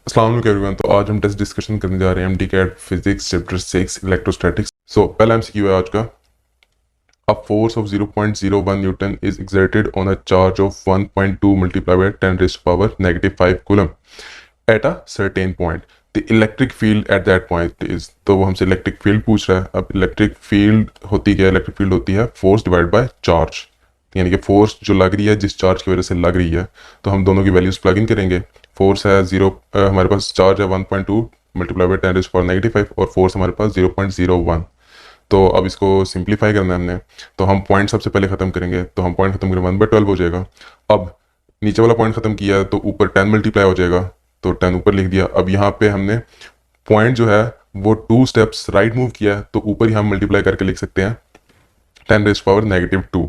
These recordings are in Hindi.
अस्सलाम वालेकुम एवरीवन। तो आज हम टेस्ट डिस्कशन करने जा रहे हैं MD-CAT फिजिक्स चैप्टर 6 इलेक्ट्रोस्टैटिक्स। सो पहला MCQ है आज का। A force of 0.01 Newton is exerted on a charge of 1.2 multiplied by 10 raised to power negative 5 coulomb at a certain point. The electric field at that point is, तो वो हमसे इलेक्ट्रिक फील्ड पूछ रहा है। अब इलेक्ट्रिक फील्ड होती क्या है? इलेक्ट्रिक फील्ड होती है फोर्स डिवाइड बाय चार्ज, यानी कि फोर्स जो लग रही है जिस चार्ज की वजह से लग रही है। तो हम दोनों की वैल्यूज प्लग इन करेंगे। फोर्स है हमारे पास चार्ज है 1.2 multiply by 10 raise to power negative 5 और फोर्स हमारे पास 0.01। तो अब इसको सिंप्लीफाई करना है हमने। तो हम पॉइंट सबसे पहले ख़त्म करेंगे। तो हम पॉइंट खत्म करेंगे 1/12 हो जाएगा। अब नीचे वाला पॉइंट ख़त्म किया तो ऊपर 10 मल्टीप्लाई हो जाएगा, तो 10 ऊपर लिख दिया। अब यहाँ पे हमने पॉइंट जो है वो 2 स्टेप्स राइट मूव किया है, तो ऊपर ही हम मल्टीप्लाई करके लिख सकते हैं 10 रेज़ टू पावर नेगेटिव 2।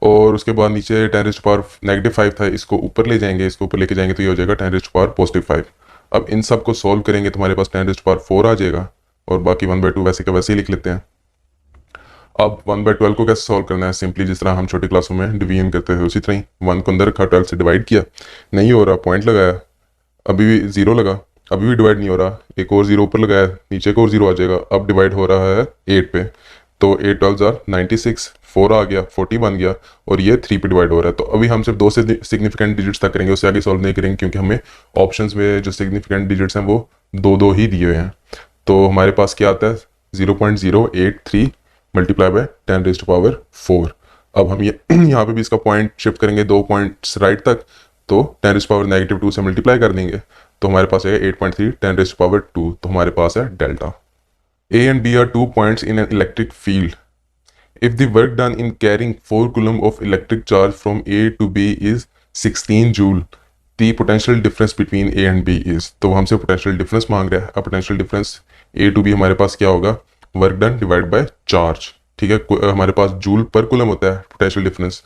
और उसके बाद नीचे 10 रेज़ टू पावर नेगेटिव 5 था, इसको ऊपर ले जाएंगे, इसको ऊपर लेके जाएंगे तो ये हो जाएगा 10 रेज़ टू पावर पॉजिटिव 5। अब इन सब को सॉल्व करेंगे तो हमारे पास 10 रेज़ टू पावर 4 आ जाएगा और बाकी 1/2 वैसे का वैसे ही लिख लेते हैं। अब 1/12 को कैसे सॉल्व करना है? सिंपली जिस तरह हम छोटी क्लासों में डिवीजन करते थे उसी तरह ही 1 को अंदर रखा, 12 से डिवाइड किया, नहीं हो रहा, पॉइंट लगाया, अभी भी 0 लगा, अभी भी डिवाइड नहीं हो रहा, एक और 0 ऊपर लगाया, नीचे एक और 0 आ जाएगा। अब डिवाइड हो रहा है 8 पे, तो 8 12 आर 96, 4 आ गया, 40 बन गया और ये 3 पे डिवाइड हो रहा है। तो अभी हम सिर्फ 2 से सिग्निफिकेंट डिजिट्स तक करेंगे, उससे आगे सॉल्व नहीं करेंगे क्योंकि हमें ऑप्शंस में जो सिग्निफिकेंट डिजिट्स हैं वो 2 ही दिए हुए हैं। तो हमारे पास क्या आता है? 0.083 multiply by 10 raise to power 4। अब हम ये यहाँ पे भी इसका पॉइंट शिफ्ट करेंगे 2 पॉइंट्स राइट तक, तो 10 रेज़ टू पावर नेगेटिव 2 से मल्टीप्लाई कर देंगे तो हमारे पास है 8.3 10 रेज़ टू पावर 2। तो हमारे पास है delta. A and B are 2 points in an electric field. If the work done in carrying 4 coulomb of electric charge from A to B is 16 joule, the potential difference between A and B is, तो वो हमसे potential difference मांग रहा है। अब potential difference A to B हमारे पास क्या होगा? Work done divide by charge. ठीक है, हमारे पास जूल पर कुलम होता है पोटेंशियल डिफरेंस,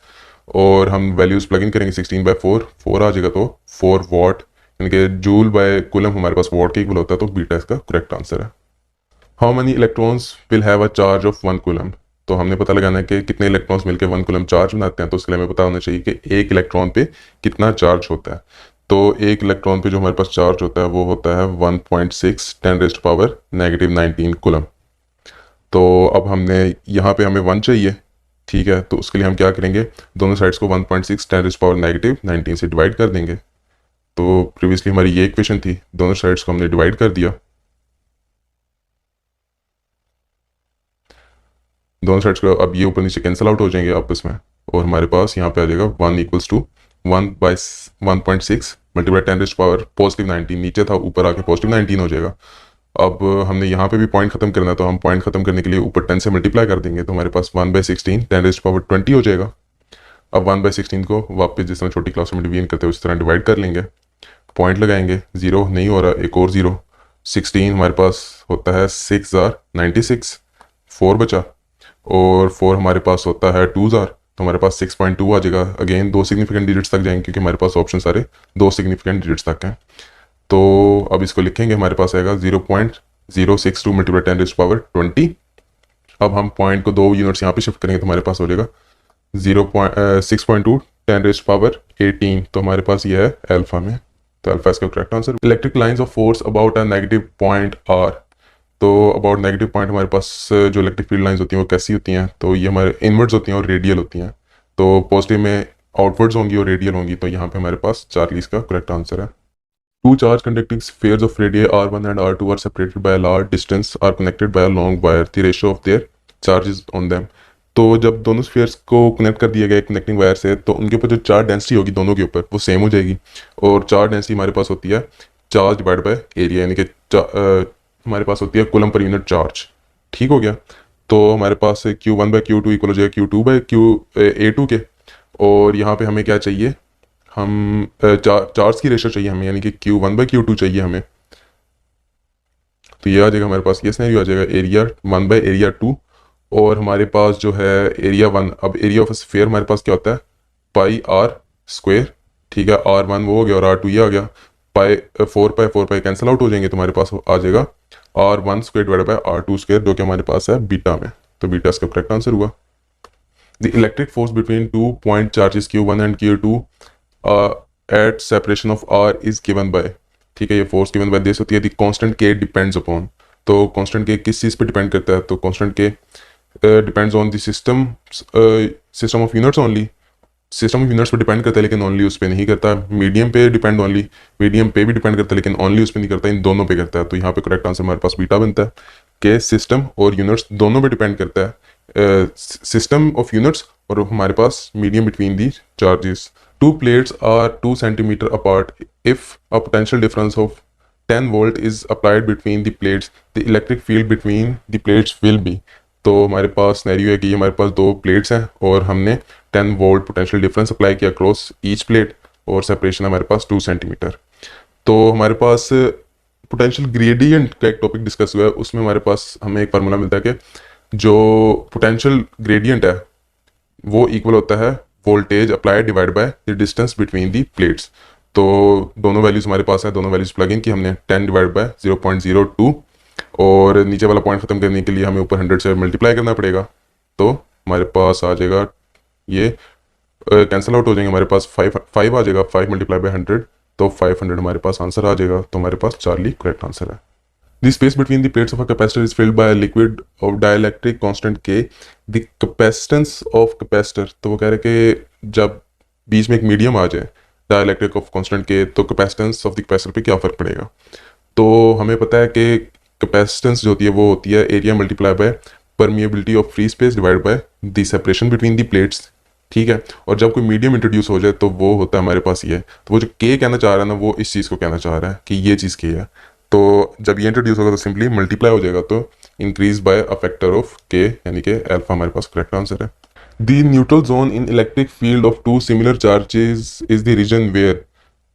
और हम वैल्यूज प्लग इन करेंगे 16/4, 4 आ जाएगा तो 4 वॉट, यानी कि जूल बाय कुलम हमारे पास वॉट के इक्वल होता है, तो बीटा इसका करेक्ट आंसर है। How many electrons will have a charge of 1 coulomb? तो हमने पता लगाना है कि कितने इलेक्ट्रॉन्स मिलकर 1 कूलम चार्ज बनाते हैं, तो उसके लिए हमें पता होना चाहिए कि एक इलेक्ट्रॉन पे कितना चार्ज होता है। तो एक इलेक्ट्रॉन पे जो हमारे पास चार्ज होता है वो होता है 1.6 10 raise to power negative 19 coulomb. तो अब हमने यहाँ पे हमें 1 चाहिए, ठीक है, तो उसके लिए हम क्या करेंगे? दोनों साइड्स को 1.6 10 रेज़ टू पावर नेगेटिव 19 से डिवाइड कर देंगे। तो प्रीवियसली हमारी ये इक्वेशन थी, दोनों साइड्स को हमने डिवाइड कर दिया, दोनों साइड्स को। अब ये ऊपर नीचे कैंसिल आउट हो जाएंगे आपस में और हमारे पास यहाँ पे आ जाएगा 1 equals to 1/1.6 multiply 10 raise to power positive 19, नीचे था ऊपर आके पॉजिटिव 19 हो जाएगा। अब हमने यहाँ पे भी पॉइंट खत्म करना है, तो हम पॉइंट खत्म करने के लिए ऊपर 10 से मल्टीप्लाई कर देंगे, तो हमारे पास 1/16 10 रेज़ टू पावर 20 हो जाएगा। अब 1/16 को वापस जिस तरह छोटी क्लासों में डिवीजन करते हैं उस तरह डिवाइड कर लेंगे, पॉइंट लगाएंगे, 0 नहीं हो रहा, एक और 0, 16 हमारे पास होता है 6 आर 96, 4 बचा, और 4 हमारे पास होता है 2 आर, तो हमारे पास 6.2 आ जाएगा। अगेन 2 सिग्निफिकेंट डिजिट्स तक जाएंगे क्योंकि हमारे पास ऑप्शन सारे 2 सिग्निफिकेंट डिजिट्स तक हैं। तो अब इसको लिखेंगे, हमारे पास आएगा 0.062 मल्टीप्लाई 10 रेज़ टू पावर 20। अब हम पॉइंट को 2 यूनिट्स यहाँ पे शिफ्ट करेंगे तो हमारे पास हो जाएगा 6.2 10 रेज़ टू पावर 18, तो हमारे पास ये है अल्फा में, तो अल्फा इसका correct answer. Electric lines of force about a negative point are, तो अबाउट नेगेटिव पॉइंट हमारे पास जो इलेक्ट्रिक फील्ड लाइंस होती हैं वो कैसी होती हैं? तो ये हमारे इनवर्ड्स होती हैं और रेडियल होती हैं। तो पॉजिटिव में आउटवर्ड्स होंगी और रेडियल होंगी, तो यहाँ पे हमारे पास चार्ली इसका करेक्ट आंसर है। Two charge conducting spheres of radii r1 and r2 are separated by a large distance, are connected by a long wire. The ratio of their charges on them. तो जब दोनों स्फीयर्स को कनेक्ट कर दिया गया कनेक्टिंग वायर से, तो उनके ऊपर जो चार्ज डेंसिटी होगी दोनों के ऊपर वो सेम हो जाएगी, और चार्ज डेंसिटी हमारे पास होती है चार्ज डिवाइड बाय एरिया, यानी कि हमारे पास होती है कूलम पर यूनिट चार्ज। ठीक हो गया, तो हमारे पास Q1/Q2 इक्वल हो जाएगा Q2/A2 के, और यहाँ पे हमें क्या चाहिए? हम चार्ज की रेशो चाहिए हमें, यानी कि Q1/Q2 चाहिए हमें, तो ये आ जाएगा हमारे पास, ये सिनेरियो आ जाएगा एरिया 1/एरिया 2, और हमारे पास जो है एरिया 1। अब एरिया ऑफ स्फीयर हमारे पास क्या होता है? पाई आर स्क्वायर, ठीक है, R1 वो हो गया और R2 ये आ गया, पाई 4 कैंसिल आउट हो जाएंगे, तो हमारे पास आ जाएगा R1 square divide by R2 square, जो कि हमारे पास है बीटा में, तो बीटा इसका करेक्ट आंसर हुआ। The electric force between 2 point charges Q1 and Q2 at separation of r is given by, ठीक है, ये फोर्स गिवन बाय दिस होती है, द कांस्टेंट के डिपेंड्स अपॉन, तो कांस्टेंट के किस चीज़ पे डिपेंड करता है, तो कांस्टेंट के depends on the system of units only, system of units पे डिपेंड करता है लेकिन ओनली उस पर नहीं करता। मीडियम पे डिपेंड ओनली, मीडियम पे भी डिपेंड करता है लेकिन ओनली उस पर नहीं करता, इन दोनों पे करता है। तो यहाँ पे करेक्ट आंसर हमारे पास बीटा बनता है कि सिस्टम और यूनिट्स दोनों पे डिपेंड करता है, सिस्टम ऑफ यूनिट्स और हमारे पास medium between the charges. Two plates are 2 centimetre apart, if a potential difference of 10 volt is applied between the plates, the electric field between the plates will be. तो हमारे पास सिनेरियो है कि हमारे पास दो प्लेट्स हैं और हमने 10 वोल्ट पोटेंशियल डिफरेंस अप्लाई किया अक्रॉस ईच प्लेट और सेपरेशन हमारे पास 2 सेंटीमीटर। तो हमारे पास पोटेंशियल ग्रेडियंट का एक टॉपिक डिस्कस हुआ है, उसमें हमारे पास हमें एक फार्मूला मिलता है कि जो पोटेंशियल ग्रेडियंट है वो इक्वल होता है voltage applied divide by the distance between the plates. तो दोनों वैल्यूज हमारे पास है, दोनों वैल्यूज प्लग इन की हमने 10 डिवाइड बाय 0.02 और नीचे वाला पॉइंट खत्म करने के लिए हमें ऊपर 100 से मल्टीप्लाई करना पड़ेगा। तो हमारे पास आ जाएगा ये कैंसिल आउट हो जाएंगे, हमारे पास 5 आ जाएगा, 5 मल्टीप्लाई बाय 100 तो 500 हमारे पास आंसर आ जाएगा। तो हमारे पास चार्ली करेक्ट आंसर है। The space between the plates of a capacitor is filled by a liquid of dielectric constant K. The capacitance of capacitor, तो वो कह रहे कि जब बीच में एक मीडियम आ जाए डायलैक्ट्रिक ऑफ कांस्टेंट K, तो कैपेसिटेंस ऑफ द कैपेसिटर पे क्या फ़र्क पड़ेगा। तो हमें पता है कि कैपेसिटेंस जो होती है वो होती है area multiply by permeability of free space divide by the separation between the plates, ठीक है। और जब कोई मीडियम इंट्रोड्यूस हो जाए तो वो होता है हमारे पास ये, तो वो जो K कहना चाह रहा है ना वो इस चीज़ को कहना चाह रहा है कि ये चीज़ K है। तो जब ये इंट्रोड्यूस होगा तो सिंपली मल्टीप्लाई हो जाएगा, तो increase by a factor of K यानी कि अल्फा हमारे पास करेक्ट आंसर है। The neutral zone in electric field of 2 similar charges is the region where,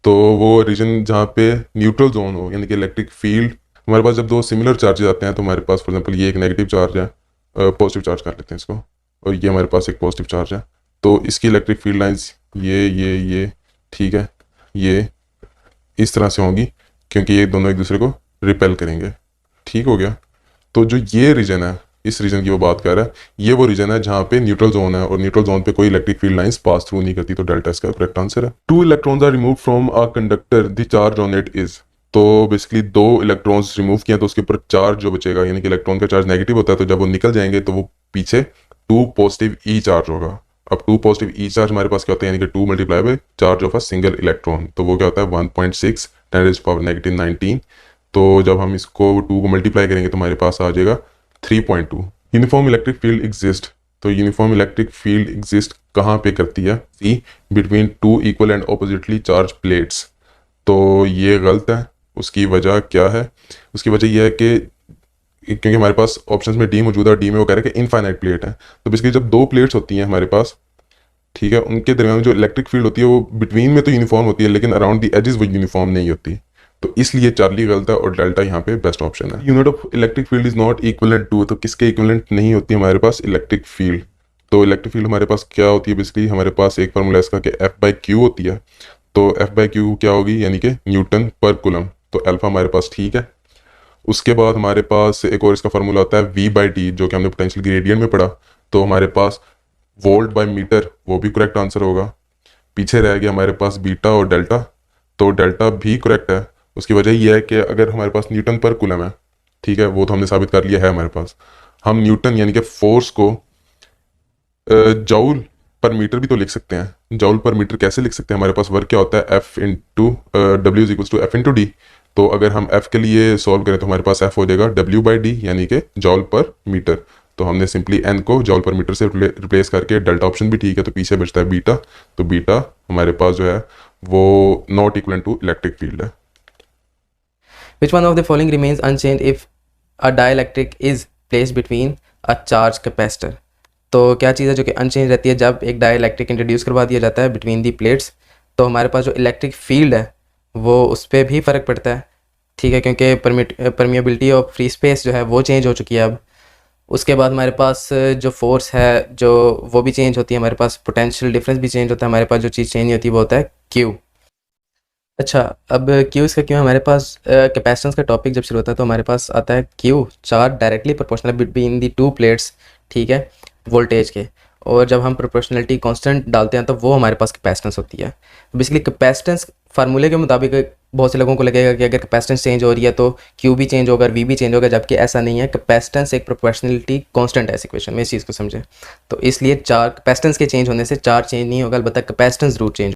तो वो रीजन जहाँ पे न्यूट्रल जोन हो यानी कि इलेक्ट्रिक फील्ड हमारे पास जब दो सिमिलर चार्जेस आते हैं, तो हमारे पास फॉर एग्जांपल ये एक नेगेटिव चार्ज है, पॉजिटिव चार्ज कर लेते हैं इसको, और ये हमारे पास एक पॉजिटिव चार्ज है, तो इसकी इलेक्ट्रिक फील्ड लाइंस ये ठीक है, ये इस तरह से होंगी क्योंकि ये दोनों एक दूसरे को रिपेल करेंगे, ठीक हो गया। तो जो ये रीजन है, इस रीजन की वो बात कर रहा है, ये वो रीजन है जहाँ पे न्यूट्रल जोन है और न्यूट्रल जोन पे कोई electric field lines pass through नहीं करती, तो डेल्टा इसका करेक्ट आंसर है। 2 electrons are remove from a conductor, the charge on it is, तो बेसिकली 2 इलेक्ट्रॉन्स रिमूव किया तो उसके ऊपर चार्ज जो बचेगा, यानी कि इलेक्ट्रॉन का चार्ज नेगेटिव होता है, तो जब वो निकल जाएंगे तो वो पीछे 2 पॉजिटिव ई चार्ज होगा। अब 2 पॉजिटिव ई चार्ज हमारे पास क्या होता है, यानी कि 2 multiply by charge of a single electron, तो वो क्या होता है 1.6 10 -19। तो जब हम इसको 2 को मल्टीप्लाई करेंगे तो हमारे पास आ जाएगा 3.2। यूनिफॉर्म इलेक्ट्रिक फील्ड एग्जिस्ट, तो यूनिफॉर्म इलेक्ट्रिक फील्ड एग्जिस्ट कहाँ पे करती है, see between 2 equal and oppositely charge plates, तो ये गलत है। उसकी वजह क्या है, उसकी वजह यह है कि क्योंकि हमारे पास ऑप्शंस में डी मौजूद है, डी में वो कह रहे हैं कि इनफाइनाइट प्लेट है, तो बेसिकली जब 2 प्लेट्स होती हैं हमारे पास, ठीक है, उनके दरमियान जो इलेक्ट्रिक फील्ड होती है वो बिटवीन में तो यूनिफॉर्म होती है लेकिन अराउंड द एजेस वो यूनिफॉर्म नहीं होती, तो इसलिए चार्ली गलत है और डेल्टा यहाँ पे बेस्ट ऑप्शन है। Unit of electric field is not equivalent to, तो किसके इक्विवेलेंट नहीं होती हमारे पास इलेक्ट्रिक फील्ड, तो इलेक्ट्रिक फील्ड हमारे पास क्या होती है, बेसिकली हमारे पास एक फार्मूला इसका कि F/Q होती है, तो F/Q क्या होगी, यानी कि न्यूटन पर कूलम, तो अल्फा हमारे पास ठीक है। उसके बाद हमारे पास एक और इसका फार्मूला होता है V/T, जो कि हमने पोटेंशियल ग्रेडियंट में पढ़ा, तो हमारे पास वोल्ट बाय मीटर, वो भी करेक्ट आंसर होगा। पीछे रह गया हमारे पास बीटा और डेल्टा, तो डेल्टा भी करेक्ट है। उसकी वजह यह है कि अगर हमारे पास न्यूटन पर कूलम है, ठीक है, वो तो हमने साबित कर लिया है हमारे पास, हम न्यूटन यानी कि फोर्स को जॉउल पर मीटर भी तो लिख सकते हैं। जॉउल पर मीटर कैसे लिख सकते हैं, हमारे पास वर्क क्या होता है W is equals to F/D, तो अगर हम F के लिए सॉल्व करें तो हमारे पास F हो जाएगा W/D यानी कि जॉउल पर मीटर, तो हमने सिंपली n को जॉउल पर मीटर से रिप्लेस करके, डेल्टा ऑप्शन भी ठीक है तो पीछे बचता है बीटा, तो बीटा हमारे पास जो है वो not equal to electric field है। Which one of the following remains unchanged if a dielectric is placed between a charged capacitor? तो क्या चीज़ है जो कि अनचेंज रहती है जब एक डाइलेक्ट्रिक इंट्रोड्यूस करवा दिया जाता है बिटवीन दी प्लेट्स, तो हमारे पास जो इलेक्ट्रिक फील्ड है वो उस पर भी फ़र्क पड़ता है, ठीक है, क्योंकि परमिएबिलिटी ऑफ फ्री स्पेस जो है वो चेंज हो चुकी है अब। उसके बाद हमारे पास जो फोर्स है जो वो भी चेंज होती है, हमारे पास पोटेंशियल डिफरेंस भी चेंज होता है, हमारे पास जो चीज़ चेंज होती है वो होता है Q। अच्छा, अब Q इसका क्यों, हमारे पास कैपेसिटेंस का टॉपिक जब शुरू होता है तो हमारे पास आता है Q charge directly proportional between the 2 plates, ठीक है, वोल्टेज के, और जब हम प्रोपोर्शनलिटी कांस्टेंट डालते हैं तो वो हमारे पास कैपेसिटेंस होती है। तो बेसिकली कैपेसिटेंस फार्मूले के मुताबिक बहुत से लोगों को लगेगा कि अगर कैपेसिटेंस चेंज हो रही है तो क्यू भी चेंज होगा, वी भी चेंज होगा, जबकि ऐसा नहीं है। कैपेसिटेंस एक प्रोपोर्शनलिटी कांस्टेंट है इस इक्वेशन में, इस चीज़ को समझें। तो इसलिए चार्ज कैपेसिटेंस के चेंज होने से चार्ज चेंज नहीं होगा, अलबत्ता कैपेसिटेंस जरूर चेंज